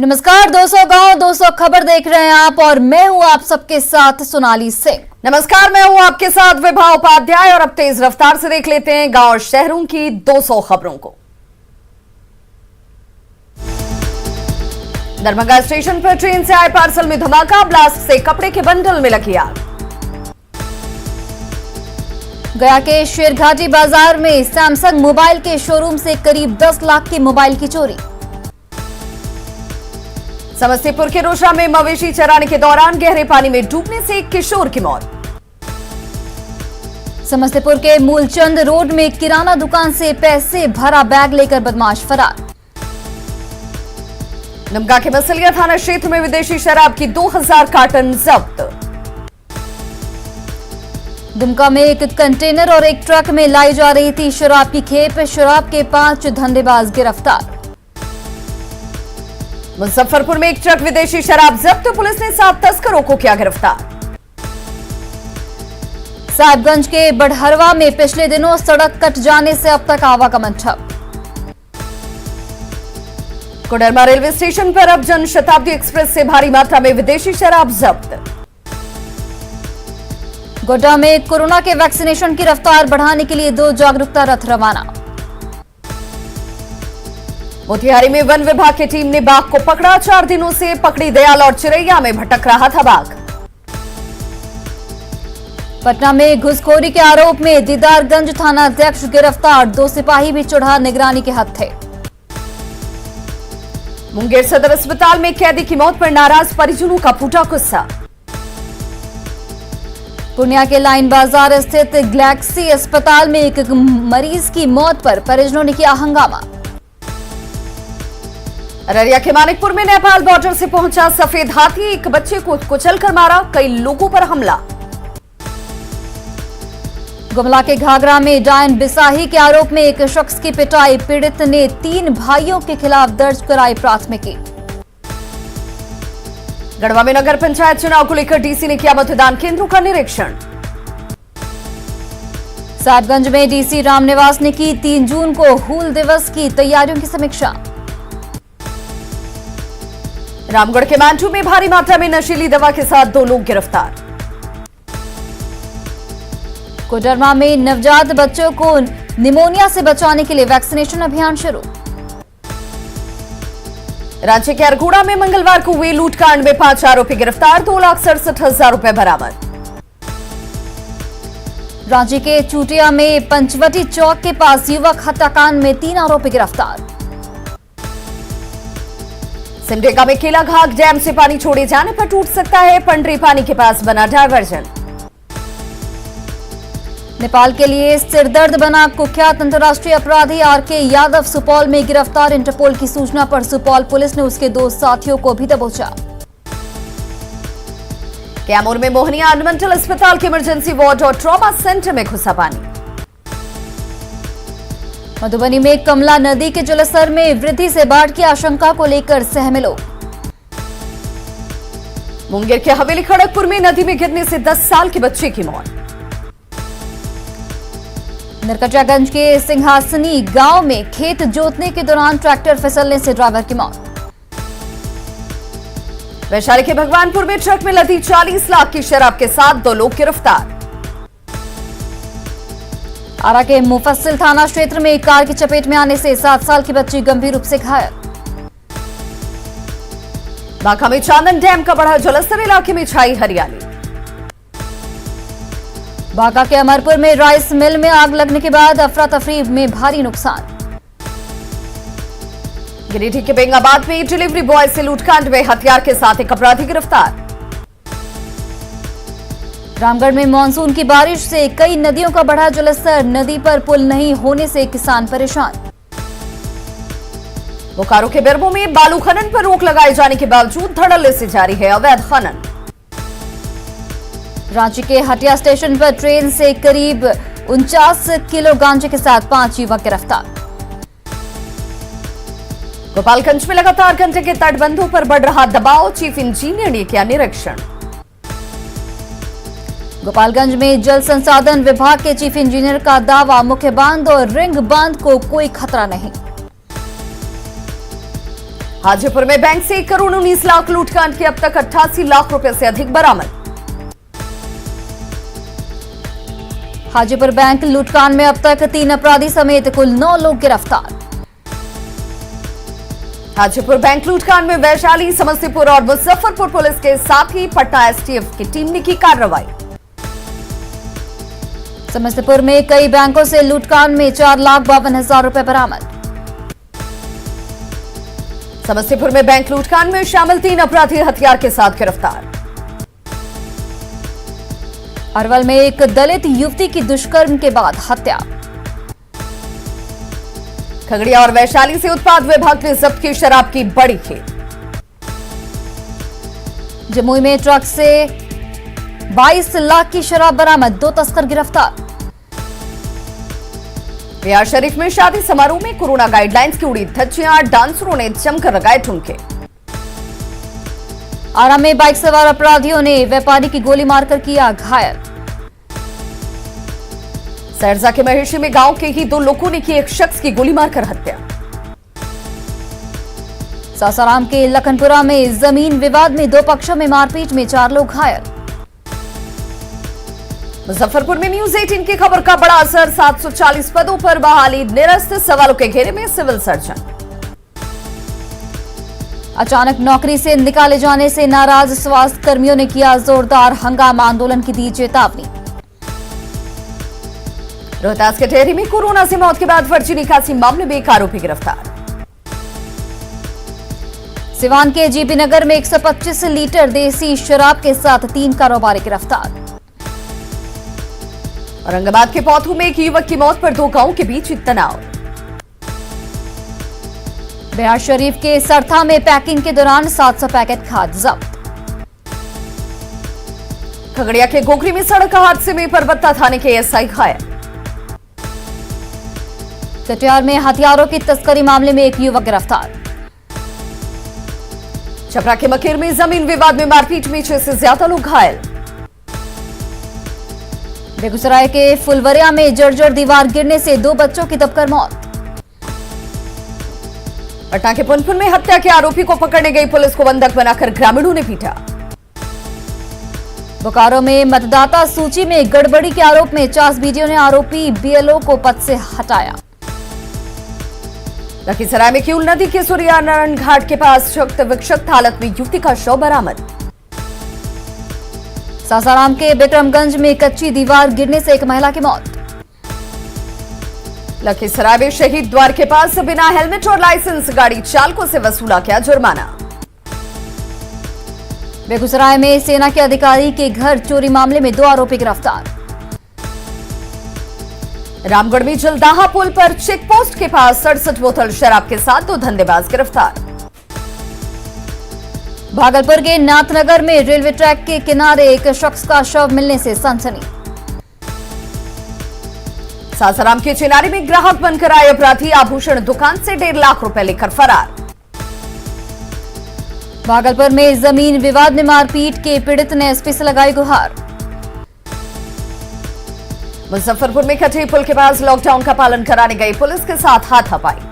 नमस्कार दोस्तों, गांव 200 खबर देख रहे हैं आप और मैं हूं आप सबके साथ सोनाली सिंह। नमस्कार, मैं हूं आपके साथ विभा उपाध्याय और अब तेज रफ्तार से देख लेते हैं गांव और शहरों की 200 खबरों को। दरभंगा स्टेशन पर ट्रेन से आए पार्सल में धमाका, ब्लास्ट से कपड़े के बंडल में लगी आग। गया के शेरघाटी बाजार में सैमसंग मोबाइल के शोरूम से करीब 10 लाख की मोबाइल की चोरी। समस्तीपुर के रोशा में मवेशी चराने के दौरान गहरे पानी में डूबने से एक किशोर की मौत। समस्तीपुर के मूलचंद रोड में किराना दुकान से पैसे भरा बैग लेकर बदमाश फरार। दुमका के मसलिया थाना क्षेत्र में विदेशी शराब की 2000 कार्टन जब्त। दुमका में एक कंटेनर और एक ट्रक में लाई जा रही थी शराब की खेप, शराब के 5 धंधेबाज गिरफ्तार। मुजफ्फरपुर में एक ट्रक विदेशी शराब जब्त, पुलिस ने 7 तस्करों को किया गिरफ्तार। साहिबगंज के बड़हरवा में पिछले दिनों सड़क कट जाने से अब तक आवागमन ठप। कोडरमा रेलवे स्टेशन पर अब जन शताब्दी एक्सप्रेस से भारी मात्रा में विदेशी शराब जब्त। गोड्डा में कोरोना के वैक्सीनेशन की रफ्तार बढ़ाने के लिए 2 जागरूकता रथ रवाना। मोतिहारी में वन विभाग की टीम ने बाघ को पकड़ा, 4 दिनों से पकड़ी दयाल और चिरैया में भटक रहा था बाघ। पटना में घुसखोरी के आरोप में दीदारगंज थाना अध्यक्ष गिरफ्तार, 2 सिपाही भी चढ़ा निगरानी के हत्थे। मुंगेर सदर अस्पताल में कैदी की मौत पर नाराज परिजनों का फूटा गुस्सा। पूर्णिया के लाइन बाजार स्थित गैलेक्सी अस्पताल में एक मरीज की मौत पर परिजनों ने किया हंगामा। अररिया के मानिकपुर में नेपाल बॉर्डर से पहुंचा सफेद हाथी, एक बच्चे को कुचलकर मारा, कई लोगों पर हमला। गुमला के घाघरा में डायन बिसाही के आरोप में एक शख्स की पिटाई, पीड़ित ने 3 भाइयों के खिलाफ दर्ज कराई प्राथमिकी। गढ़वा में नगर पंचायत चुनाव को लेकर डीसी ने किया मतदान केंद्रों का निरीक्षण। साहिबगंज में डीसी रामनिवास ने की 3 जून को हूल दिवस की तैयारियों की समीक्षा। रामगढ़ के मांझू में भारी मात्रा में नशीली दवा के साथ 2 लोग गिरफ्तार। कोडरमा में नवजात बच्चों को निमोनिया से बचाने के लिए वैक्सीनेशन अभियान शुरू। रांची के अरगोड़ा में मंगलवार को हुए लूटकांड में 5 आरोपी गिरफ्तार, 2,67,000 रुपए बरामद। रांची के चूटिया में पंचवटी चौक के पास युवक हत्याकांड में 3 आरोपी गिरफ्तार। सिमडेगा में केलाघाट डैम से पानी छोड़े जाने पर टूट सकता है, पंडरी पानी के पास बना डायवर्जन। नेपाल के लिए सिरदर्द बना कुख्यात अंतर्राष्ट्रीय अपराधी आरके यादव सुपौल में गिरफ्तार, इंटरपोल की सूचना पर सुपौल पुलिस ने उसके 2 साथियों को भी दबोचा। कैमूर में मोहनिया अनुमंडल अस्पताल के इमरजेंसी वार्ड और ट्रॉमा सेंटर में घुसा पानी। मधुबनी में कमला नदी के जलस्तर में वृद्धि से बाढ़ की आशंका को लेकर सहमे लोग। मुंगेर के हवेली खड़गपुर में नदी में गिरने से 10 साल के बच्चे की मौत। नरकटियागंज के सिंहासनी गांव में खेत जोतने के दौरान ट्रैक्टर फिसलने से ड्राइवर की मौत। वैशाली के भगवानपुर में ट्रक में लदी 40 लाख की शराब के साथ 2 लोग गिरफ्तार। आरा के मुफस्सिल थाना क्षेत्र में एक कार की चपेट में आने से 7 साल की बच्ची गंभीर रूप से घायल। बांका में चांदन डैम का बढ़ा जलस्तर, इलाके में छाई हरियाली। बांका के अमरपुर में राइस मिल में आग लगने के बाद अफरा तफरी में भारी नुकसान। गिरिडीह के बेंगाबाद में डिलीवरी बॉय से लूटकांड में हथियार के साथ एक अपराधी गिरफ्तार। रामगढ़ में मानसून की बारिश से कई नदियों का बढ़ा जलस्तर, नदी पर पुल नहीं होने से किसान परेशान। बोकारो के बेरबो में बालू खनन पर रोक लगाए जाने के बावजूद धड़ल्ले से जारी है अवैध खनन। रांची के हटिया स्टेशन पर ट्रेन से करीब 49 किलो गांजे के साथ 5 युवक गिरफ्तार। गोपालगंज में लगातार घंटे के तटबंधों पर बढ़ रहा दबाव, चीफ इंजीनियर ने किया निरीक्षण। गोपालगंज में जल संसाधन विभाग के चीफ इंजीनियर का दावा, मुख्य बांध और रिंग बांध को कोई खतरा नहीं। हाजीपुर में बैंक से 1 करोड़ 19 लाख लूटकांड के अब तक 88 लाख रुपए से अधिक बरामद। हाजीपुर बैंक लूटकांड में अब तक 3 अपराधी समेत कुल 9 लोग गिरफ्तार। हाजीपुर बैंक लूटकांड में वैशाली, समस्तीपुर और मुजफ्फरपुर पुलिस के साथ ही पटना एसटीएफ की टीम ने की कार्रवाई। समस्तीपुर में कई बैंकों से लूटकांड में 4,52,000 रुपए बरामद। समस्तीपुर में बैंक लूटकांड में शामिल 3 अपराधी हथियार के साथ गिरफ्तार। अरवल में एक दलित युवती की दुष्कर्म के बाद हत्या। खगड़िया और वैशाली से उत्पाद विभाग ने जब्त की शराब की बड़ी खेप। जमुई में ट्रक से 22 लाख की शराब बरामद, 2 तस्कर गिरफ्तार। रियाज शरीफ में शादी समारोह में कोरोना गाइडलाइंस की उड़ी धज्जियां, डांसरों ने जमकर लगाए ठुमके। आरा में बाइक सवार अपराधियों ने व्यापारी की गोली मारकर किया घायल। सरसा के महेशी में गांव के ही 2 लोगों ने की एक शख्स की गोली मारकर हत्या। सासाराम के लखनपुरा में जमीन विवाद में 2 पक्षों में मारपीट में 4 लोग घायल। मुजफ्फरपुर में न्यूज 18 की खबर का बड़ा असर, 740 पदों पर बहाली निरस्त, सवालों के घेरे में सिविल सर्जन। अचानक नौकरी से निकाले जाने से नाराज स्वास्थ्य कर्मियों ने किया जोरदार हंगामा, आंदोलन की दी चेतावनी। रोहतास के टेहरी में कोरोना से मौत के बाद फर्जी निकासी मामले में एक आरोपी गिरफ्तार। सिवान के जीपी नगर में 125 लीटर देसी शराब के साथ 3 कारोबारी गिरफ्तार। औरंगाबाद के पौथू में एक युवक की मौत पर 2 गांवों के बीच तनाव। बिहार शरीफ के सरथा में पैकिंग के दौरान 700 पैकेट खाद जब्त। खगड़िया के गोखरी में सड़क हादसे में परबत्ता थाने के एसआई घायल। कटिहार में हथियारों की तस्करी मामले में एक युवक गिरफ्तार। छपरा के मकेर में जमीन विवाद में मारपीट में 6 से ज्यादा लोग घायल। बेगूसराय के फुलवरिया में जर्जर दीवार गिरने से 2 बच्चों की दबकर मौत। पटना के पुनपुन में हत्या के आरोपी को पकड़ने गई पुलिस को बंधक बनाकर ग्रामीणों ने पीटा। बोकारो में मतदाता सूची में गड़बड़ी के आरोप में 50 बीडीओ ने आरोपी बीएलओ को पद से हटाया। लखीसराय में किऊल नदी के सूर्यनारायण घाट के पास शक्त विक्षत हालत में युवती का शव बरामद। सासाराम के बिक्रमगंज में कच्ची दीवार गिरने से एक महिला की मौत। लखीसराय में शहीद द्वार के पास बिना हेलमेट और लाइसेंस गाड़ी चालकों से वसूला गया जुर्माना। बेगूसराय में सेना के अधिकारी के घर चोरी मामले में 2 आरोपी गिरफ्तार। रामगढ़ में जलदाहा पुल पर चेक पोस्ट के पास 67 बोतल शराब के साथ 2 धंधेबाज गिरफ्तार। भागलपुर के नाथनगर में रेलवे ट्रैक के किनारे एक शख्स का शव मिलने से सनसनी। सासाराम के चिनारी में ग्राहक बनकर आए अपराधी आभूषण दुकान से 1.5 लाख रुपए लेकर फरार। भागलपुर में जमीन विवाद में मारपीट के पीड़ित ने एसपी से लगाई गुहार। मुजफ्फरपुर में कटेरी पुल के पास लॉकडाउन का पालन कराने गई पुलिस के साथ हाथापाई।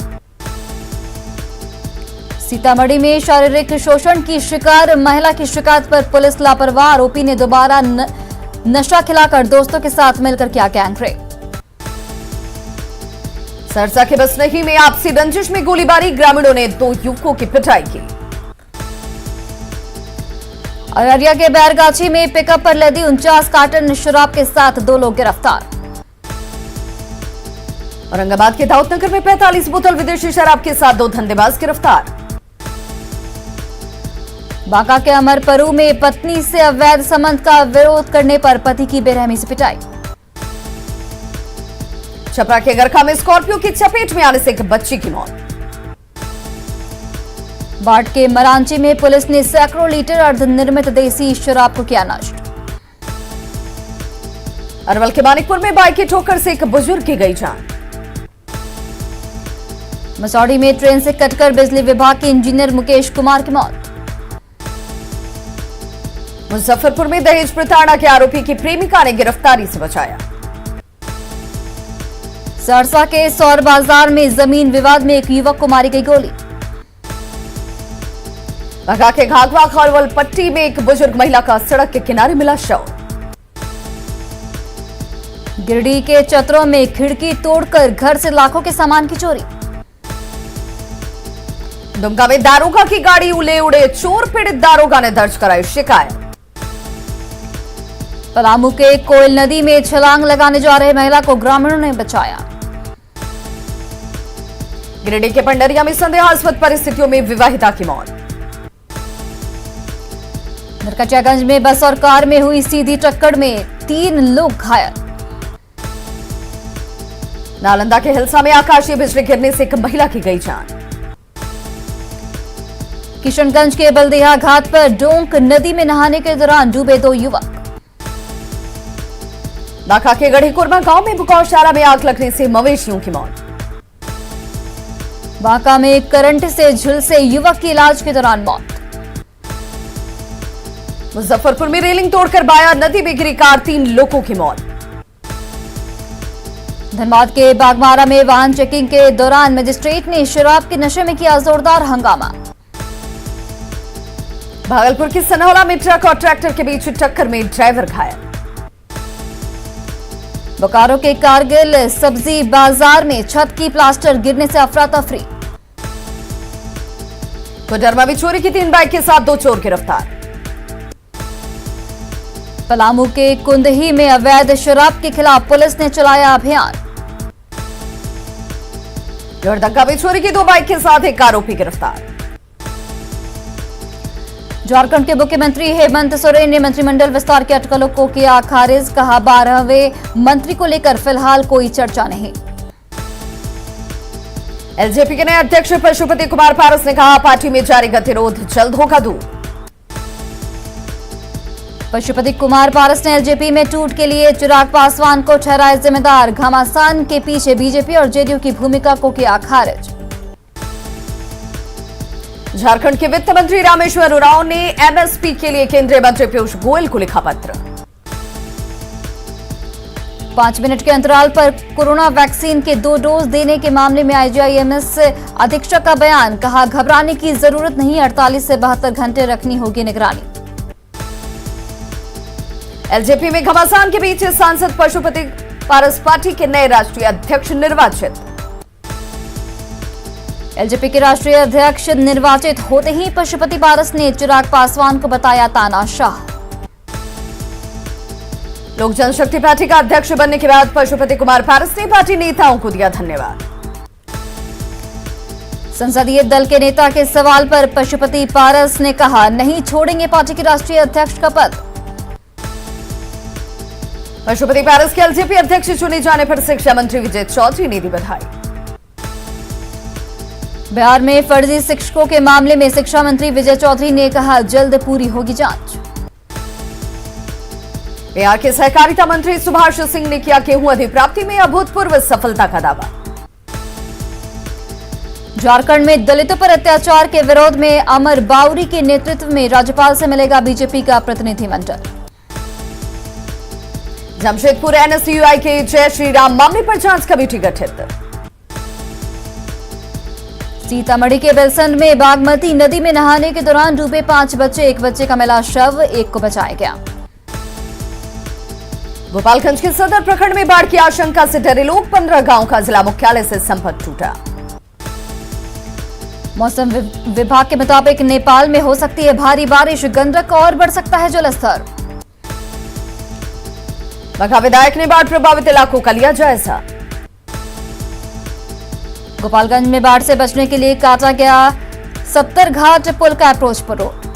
सीतामढ़ी में शारीरिक शोषण की शिकार महिला की शिकायत पर पुलिस लापरवाह, आरोपी ने दोबारा नशा खिलाकर दोस्तों के साथ मिलकर किया गैंगरेप। सरसा के बसनही में आपसी रंजिश में गोलीबारी, ग्रामीणों ने 2 युवकों की पिटाई की। अररिया के बैरगाछी में पिकअप पर लदी 49 कार्टन शराब के साथ 2 लोग गिरफ्तार। औरंगाबाद के दाऊदनगर में 45 बोतल विदेशी शराब के साथ 2 धंधेबाज गिरफ्तार। बांका के अमरपरू में पत्नी से अवैध संबंध का विरोध करने पर पति की बेरहमी से पिटाई। छपरा के गरखा में स्कॉर्पियो की चपेट में आने से एक बच्ची की मौत। बाट के मरांची में पुलिस ने सैकड़ों लीटर अर्धनिर्मित देसी शराब को किया नष्ट। अरवल के मानिकपुर में बाइक की ठोकर से एक बुजुर्ग की गई जान। मसौढ़ी में ट्रेन से कटकर बिजली विभाग के इंजीनियर मुकेश कुमार की मौत। मुजफ्फरपुर में दहेज प्रताड़ना के आरोपी की प्रेमिका ने गिरफ्तारी से बचाया। सरसा के सौर बाजार में जमीन विवाद में एक युवक को मारी गई गोली। बाघा के घाघवा खरवल पट्टी में एक बुजुर्ग महिला का सड़क के किनारे मिला शव। गिरिडीह के चतरों में खिड़की तोड़कर घर से लाखों के सामान की चोरी। दुमका में दारोगा की गाड़ी उले उड़े, चोर पीड़ित दारोगा ने दर्ज कराई शिकायत। पलामू के कोयल नदी में छलांग लगाने जा रहे महिला को ग्रामीणों ने बचाया। गिरिडीह के पंडरिया में संदेहास्पद परिस्थितियों में विवाहिता की मौत। नरकटियागंज में बस और कार में हुई सीधी टक्कर में 3 लोग घायल। नालंदा के हिलसा में आकाशीय बिजली गिरने से एक महिला की गई जान। किशनगंज के बलदेहा घाट पर डोंक नदी में नहाने के दौरान डूबे 2 युवक। नाका के गढ़ीकुरमा गांव में गौशाला में आग लगने से मवेशियों की मौत। बांका में करंट से झुलसे युवक की इलाज के दौरान मौत। मुजफ्फरपुर में रेलिंग तोड़कर बाया नदी में गिरी कार, 3 लोगों की मौत। धनबाद के बागमारा में वाहन चेकिंग के दौरान मजिस्ट्रेट ने शराब के नशे में किया जोरदार हंगामा। भागलपुर की सनहौला में ट्रक और ट्रैक्टर के बीच टक्कर में ड्राइवर घायल। बोकारो के कारगिल सब्जी बाजार में छत की प्लास्टर गिरने से अफरा तफरी। कोडरमा में चोरी की 3 बाइक के साथ 2 चोर गिरफ्तार। पलामू के कुंदही में अवैध शराब के खिलाफ पुलिस ने चलाया अभियान। लोहरदगा में चोरी की 2 बाइक के साथ एक आरोपी गिरफ्तार। झारखंड के मुख्यमंत्री हेमंत सोरेन ने मंत्रिमंडल विस्तार के अटकलों को किया खारिज। कहा 12वें मंत्री को लेकर फिलहाल कोई चर्चा नहीं। एलजेपी के नए अध्यक्ष पशुपति कुमार पारस ने कहा पार्टी में जारी गतिरोध जल्द होगा दूर। पशुपति कुमार पारस ने एलजेपी में टूट के लिए चिराग पासवान को ठहराया जिम्मेदार। घमासान के पीछे बीजेपी और जेडीयू की भूमिका को किया खारिज। झारखंड के वित्त मंत्री रामेश्वर उरांव ने एमएसपी के लिए केंद्रीय मंत्री पीयूष गोयल को लिखा पत्र। 5 मिनट के अंतराल पर कोरोना वैक्सीन के 2 डोज देने के मामले में आईजीआईएमएस अधीक्षक का बयान। कहा घबराने की जरूरत नहीं, 48 से 72 घंटे रखनी होगी निगरानी। एलजेपी में घमासान के बीच सांसद पशुपति पारस पार्टी के नए राष्ट्रीय अध्यक्ष निर्वाचित। एलजेपी के राष्ट्रीय अध्यक्ष निर्वाचित होते ही पशुपति पारस ने चिराग पासवान को बताया तानाशाह। लोक जनशक्ति पार्टी का अध्यक्ष बनने के बाद पशुपति कुमार पारस ने पार्टी नेताओं को दिया धन्यवाद। संसदीय दल के नेता के सवाल पर पशुपति पारस ने कहा नहीं छोड़ेंगे पार्टी के राष्ट्रीय अध्यक्ष का पद। पशुपति पारस के एलजेपी अध्यक्ष चुने जाने पर शिक्षा मंत्री विजय चौधरी ने दी बधाई। बिहार में फर्जी शिक्षकों के मामले में शिक्षा मंत्री विजय चौधरी ने कहा जल्द पूरी होगी जांच। बिहार के सहकारिता मंत्री सुभाष सिंह ने किया गेहूं अधिप्राप्ति में अभूतपूर्व सफलता का दावा। झारखंड में दलितों पर अत्याचार के विरोध में अमर बाउरी के नेतृत्व में राज्यपाल से मिलेगा बीजेपी का प्रतिनिधिमंडल। जमशेदपुर एनएसयूआई के जय श्री राम मामले पर जांच कमेटी गठित। सीतामढ़ी के बेलसंड में बागमती नदी में नहाने के दौरान डूबे 5 बच्चे, 1 बच्चे का मिला शव, 1 को बचाया गया। गोपालगंज के सदर प्रखंड में बाढ़ की आशंका से डरे लोग, 15 गांव का जिला मुख्यालय से संपर्क टूटा। मौसम विभाग के मुताबिक नेपाल में हो सकती है भारी बारिश, गंडक और बढ़ सकता है जलस्तर। बघा विधायक ने बाढ़ प्रभावित इलाकों का लिया जायजा। गोपालगंज में बाढ़ से बचने के लिए काटा गया 70 घाट पुल का अप्रोच पर रोड।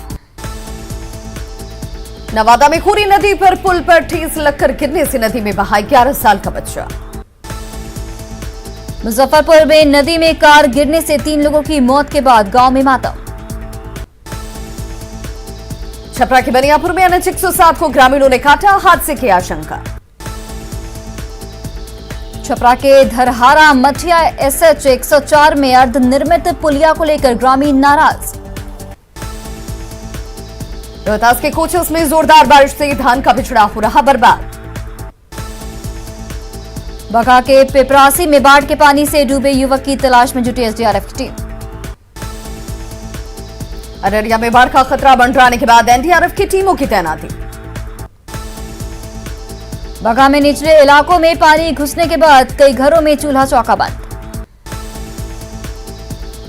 नवादा में खूरी नदी पर पुल पर ठेस लगकर गिरने से नदी में बहा 11 साल का बच्चा। मुजफ्फरपुर में नदी में कार गिरने से 3 लोगों की मौत के बाद गांव में मातम। छपरा के बनियापुर में एनएच 107 को ग्रामीणों ने काटा, हादसे की आशंका। छपरा के धरहारा मठिया एसएच 104 में अर्धनिर्मित पुलिया को लेकर ग्रामीण नाराज। रोहतास के कोचस में जोरदार बारिश से धान का बिचड़ा हो रहा बर्बाद। बघा के पिपरासी में बाढ़ के पानी से डूबे युवक की तलाश में जुटी एसडीआरएफ की टीम। अररिया में बाढ़ का खतरा मंडराने के बाद एनडीआरएफ की टीमों की तैनाती। बगहा में निचले इलाकों में पानी घुसने के बाद कई घरों में चूल्हा चौका बंद।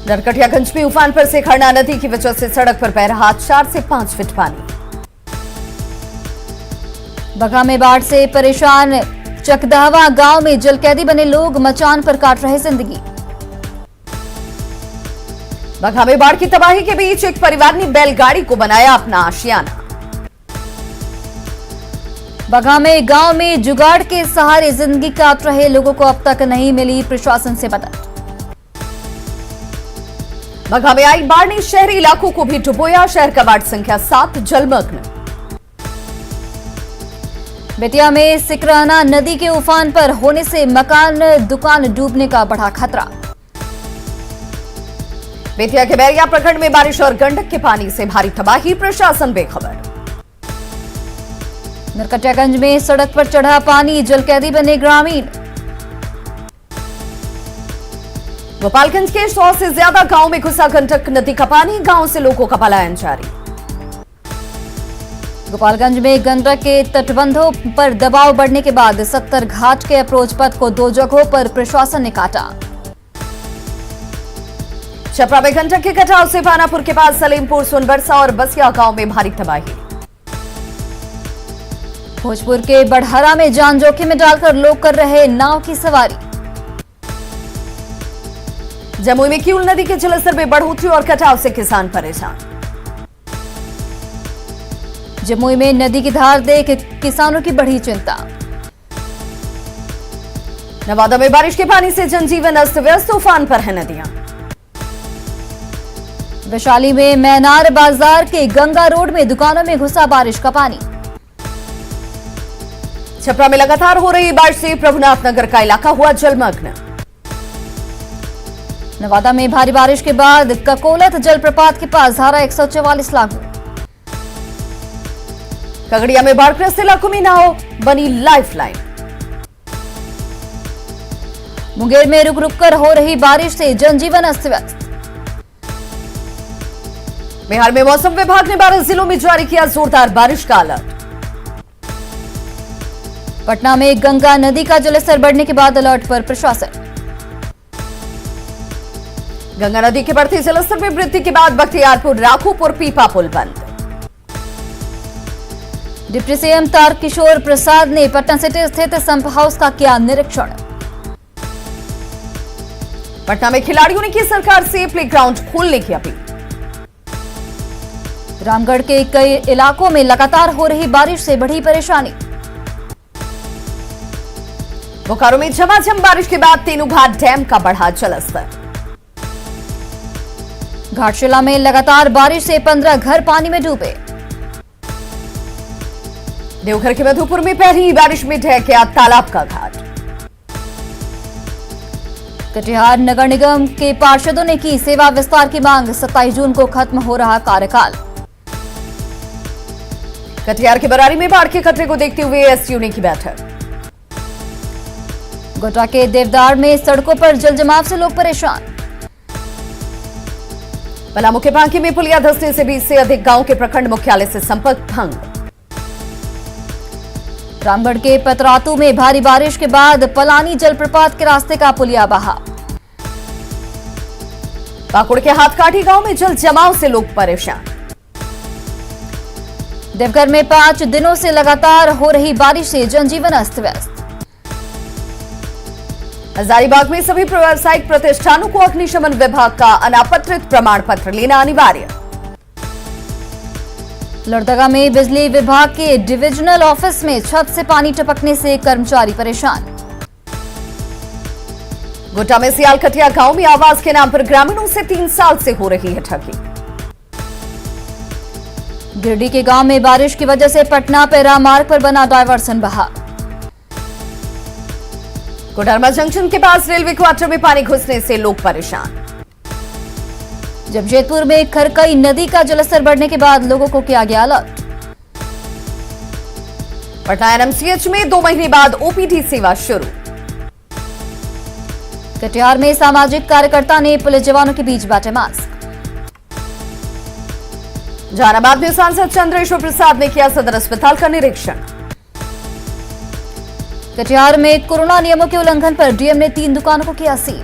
नरकटियागंज में उफान पर से खरना नदी की वजह से सड़क पर बह रहा 4 से 5 फीट पानी। बगहा में बाढ़ से परेशान चकदहवा गांव में जलकैदी बने लोग मचान पर काट रहे जिंदगी। बगहा में बाढ़ की तबाही के बीच एक परिवार ने बैलगाड़ी को बनाया अपना आशियाना। बगहा में गांव में जुगाड़ के सहारे जिंदगी काट रहे लोगों को अब तक नहीं मिली प्रशासन से मदद। बगहा में आई बाढ़ ने शहरी इलाकों को भी डुबोया। शहर का वार्ड संख्या 7 जलमग्न। बेतिया में सिकराना नदी के उफान पर होने से मकान दुकान डूबने का बढ़ा खतरा। बेतिया के बैरिया प्रखंड में बारिश और गंडक के पानी से भारी तबाही। प्रशासन बेखबर। नरकटियागंज में सड़क पर चढ़ा पानी, जलकैदी बने ग्रामीण। गोपालगंज के 100 से ज्यादा गांव में घुसा गंडक नदी का पानी। गांव से लोगों का पलायन जारी। गोपालगंज में गंडक के तटबंधों पर दबाव बढ़ने के बाद 70 घाट के अप्रोच पथ को 2 जगहों पर प्रशासन ने काटा। छपरा में गंडक के कटाव से पानापुर के पास सलीमपुर, सोनबरसा और बसिया गांव में भारी तबाही। भोजपुर के बढ़हरा में जान जोखिम में डालकर लोग कर रहे नाव की सवारी। जमुई में किऊल नदी के जलस्तर में बढ़ोतरी और कटाव से किसान परेशान। जमुई में नदी की धार देख किसानों की बढ़ी चिंता। नवादा में बारिश के पानी से जनजीवन अस्त व्यस्त। तूफान पर है नदियां। वैशाली में मैनार बाजार के गंगा रोड में दुकानों में घुसा बारिश का पानी। छपरा में लगातार हो रही बारिश से प्रभुनाथ नगर का इलाका हुआ जलमग्न। नवादा में भारी बारिश के बाद ककोलत जलप्रपात के पास धारा 144 लागू। खगड़िया में बाढ़ग्रस्त इलाकों में नाव बनी लाइफलाइन। मुंगेर में रुक रुक कर हो रही बारिश से जनजीवन अस्त व्यस्त। बिहार में मौसम विभाग ने 12 जिलों में जारी किया जोरदार बारिश का अलर्ट। पटना में गंगा नदी का जलस्तर बढ़ने के बाद अलर्ट पर प्रशासन। गंगा नदी के बढ़ते जलस्तर में वृद्धि के बाद बख्तियारपुर, राघोपुर, पीपा पुल बंद। डिप्टी सीएम तारकिशोर प्रसाद ने पटना सिटी स्थित संप हाउस का किया निरीक्षण। पटना में खिलाड़ियों ने की सरकार से प्लेग्राउंड खोलने की अपील। रामगढ़ के कई इलाकों में लगातार हो रही बारिश से बढ़ी परेशानी। बोकारो में झमाझम बारिश के बाद तेनूघाट डैम का बढ़ा जलस्तर। घाटशिला में लगातार बारिश से 15 घर पानी में डूबे। देवघर के मधुपुर में पहली बारिश में ढह गया तालाब का घाट। कटिहार नगर निगम के पार्षदों ने की सेवा विस्तार की मांग। 27 जून को खत्म हो रहा कार्यकाल। कटिहार के बरारी में बाढ़ के खतरे को देखते हुए एसयू ने की बैठक। गोड्डा के देवदार में सड़कों पर जलजमाव से लोग परेशान। पलामू के बांकी में पुलिया धंसने से 20 से अधिक गांव के प्रखंड मुख्यालय से संपर्क भंग। रामगढ़ के पतरातू में भारी बारिश के बाद पलानी जलप्रपात के रास्ते का पुलिया बहा। पाकुड़ के हाथकाठी गांव में जल जमाव से लोग परेशान। देवघर में 5 दिनों से लगातार हो रही बारिश से जनजीवन अस्त व्यस्त। हजारीबाग में सभी व्यावसायिक प्रतिष्ठानों को अग्निशमन विभाग का अनापत्रित प्रमाण पत्र लेना अनिवार्य। लोहरदगा में बिजली विभाग के डिविजनल ऑफिस में छत से पानी टपकने से कर्मचारी परेशान। गोड्डा में सियालकटिया गांव में आवास के नाम पर ग्रामीणों से 3 साल से हो रही है ठगी। गिरिडीह के गांव में बारिश की वजह से पटना पेरा मार्ग पर बना डायवर्सन बहा। कोडरमा जंक्शन के पास रेलवे क्वार्टर में पानी घुसने से लोग परेशान। जमशेदपुर में खरकई नदी का जलस्तर बढ़ने के बाद लोगों को किया गया अलर्ट। पटना एनएमसीएच में 2 महीने बाद ओपीडी सेवा शुरू। कटिहार में सामाजिक कार्यकर्ता ने पुलिस जवानों के बीच बांटे मास्क। जहानाबाद में सांसद चंद्रेश्वर प्रसाद ने किया सदर अस्पताल का निरीक्षण। कटिहार में कोरोना नियमों के उल्लंघन पर डीएम ने 3 दुकानों को किया सील।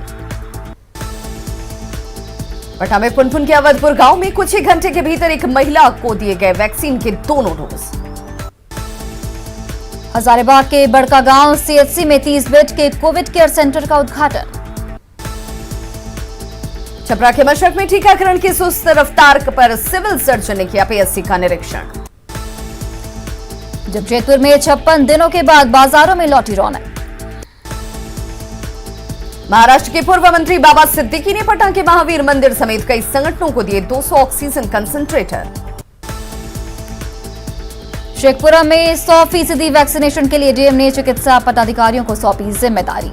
पटना में पुनपुन के अवधपुर गांव में कुछ ही घंटे के भीतर एक महिला को दिए गए वैक्सीन के दोनों डोज। हजारीबाग के बड़का गांव सीएचसी में 30 बेड के कोविड केयर सेंटर का उद्घाटन। छपरा के मशरक में टीकाकरण की सुस्त रफ्तार पर सिविल सर्जन ने किया पीएससी का निरीक्षण। जमशेदपुर में 56 दिनों के बाद बाजारों में लौटी रौनक। महाराष्ट्र के पूर्व मंत्री बाबा सिद्दीकी ने पटना के महावीर मंदिर समेत कई संगठनों को दिए 200 ऑक्सीजन कंसंट्रेटर। शेखपुरा में 100% वैक्सीनेशन के लिए डीएम ने चिकित्सा पदाधिकारियों को सौंपी जिम्मेदारी।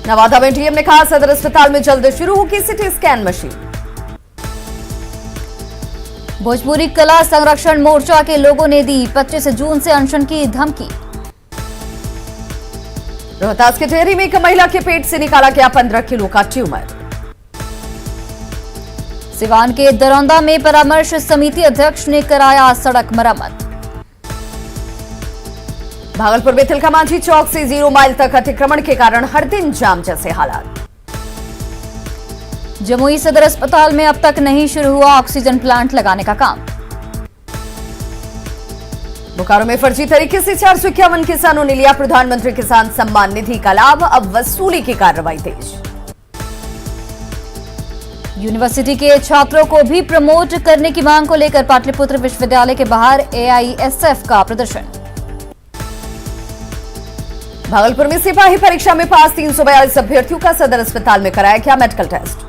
नवादा में डीएम ने कहा सदर अस्पताल में जल्द शुरू होगी सिटी स्कैन मशीन। भोजपुरी कला संरक्षण मोर्चा के लोगों ने दी 25 जून से अनशन की धमकी। रोहतास के टेहरी में एक महिला के पेट से निकाला गया 15 किलो का ट्यूमर। सिवान के दरौंदा में परामर्श समिति अध्यक्ष ने कराया सड़क मरम्मत। भागलपुर में तिलका मांझी चौक से 0 माइल तक अतिक्रमण के कारण हर दिन जाम जैसे हालात। जमुई सदर अस्पताल में अब तक नहीं शुरू हुआ ऑक्सीजन प्लांट लगाने का काम। बोकारो में फर्जी तरीके से 451 किसानों ने लिया प्रधानमंत्री किसान सम्मान निधि का लाभ, अब वसूली की कार्रवाई तेज। यूनिवर्सिटी के छात्रों को भी प्रमोट करने की मांग को लेकर पाटलिपुत्र विश्वविद्यालय के बाहर एआईएसएफ का प्रदर्शन। भागलपुर में सिपाही परीक्षा में पास 342 अभ्यर्थियों का सदर अस्पताल में कराया गया मेडिकल टेस्ट।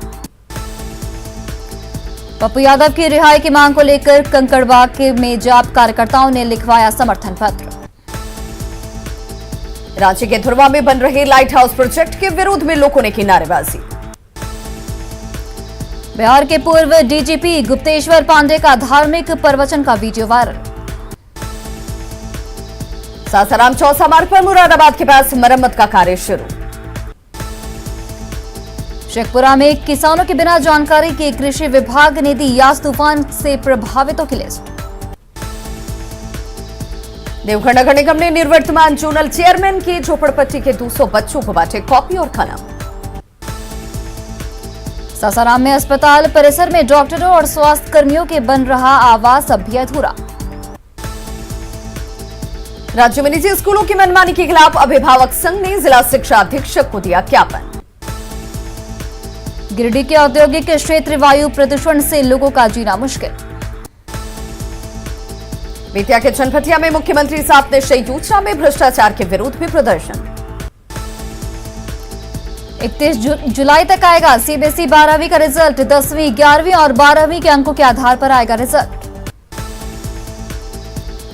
पप्पू यादव की रिहाई की मांग को लेकर कंकड़बाग में जाप कार्यकर्ताओं ने लिखवाया समर्थन पत्र। रांची के धुरवा में बन रहे लाइट हाउस प्रोजेक्ट के विरोध में लोगों ने की नारेबाजी। बिहार के पूर्व डीजीपी गुप्तेश्वर पांडे का धार्मिक प्रवचन का वीडियो वायरल। सासाराम चौसा मार्ग पर मुरादाबाद के पास मरम्मत का कार्य शुरू। शेखपुरा में किसानों के बिना जानकारी के कृषि विभाग ने दी यास तूफान से प्रभावितों की लिस्ट। देवघर नगर निगम ने निवर्तमान जोनल चेयरमैन की झोपड़पट्टी के 200 बच्चों को बांटे कॉपी और कलम। सासाराम में अस्पताल परिसर में डॉक्टरों और स्वास्थ्य कर्मियों के बन रहा आवास अब भी अधूरा। राज्य में निजी स्कूलों की मनमानी के खिलाफ अभिभावक संघ ने जिला शिक्षा अधीक्षक को दिया ज्ञापन। गिरिडीह के औद्योगिक क्षेत्र वायु प्रदूषण से लोगों का जीना मुश्किल। बेतिया के चनपटिया में मुख्यमंत्री 7 निश्चय योजना में भ्रष्टाचार के विरोध में प्रदर्शन। 31 जुलाई तक आएगा सीबीएसई 12वीं का रिजल्ट। 10वीं, 11वीं और 12वीं के अंकों के आधार पर आएगा रिजल्ट।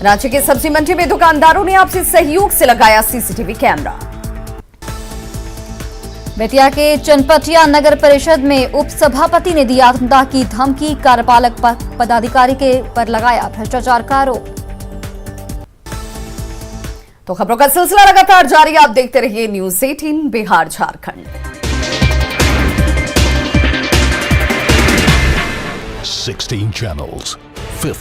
रांची के सब्जी मंडी में दुकानदारों ने आपसी सहयोग से लगाया सीसीटीवी कैमरा। बेतिया के चनपटिया नगर परिषद में उप सभापति ने दी आत्मदाह की धमकी। कार्यपालक पदाधिकारी के पर लगाया भ्रष्टाचार का आरोप। तो खबरों का सिलसिला लगातार जारी, आप देखते रहिए न्यूज 18 बिहार झारखंड। 16 channels,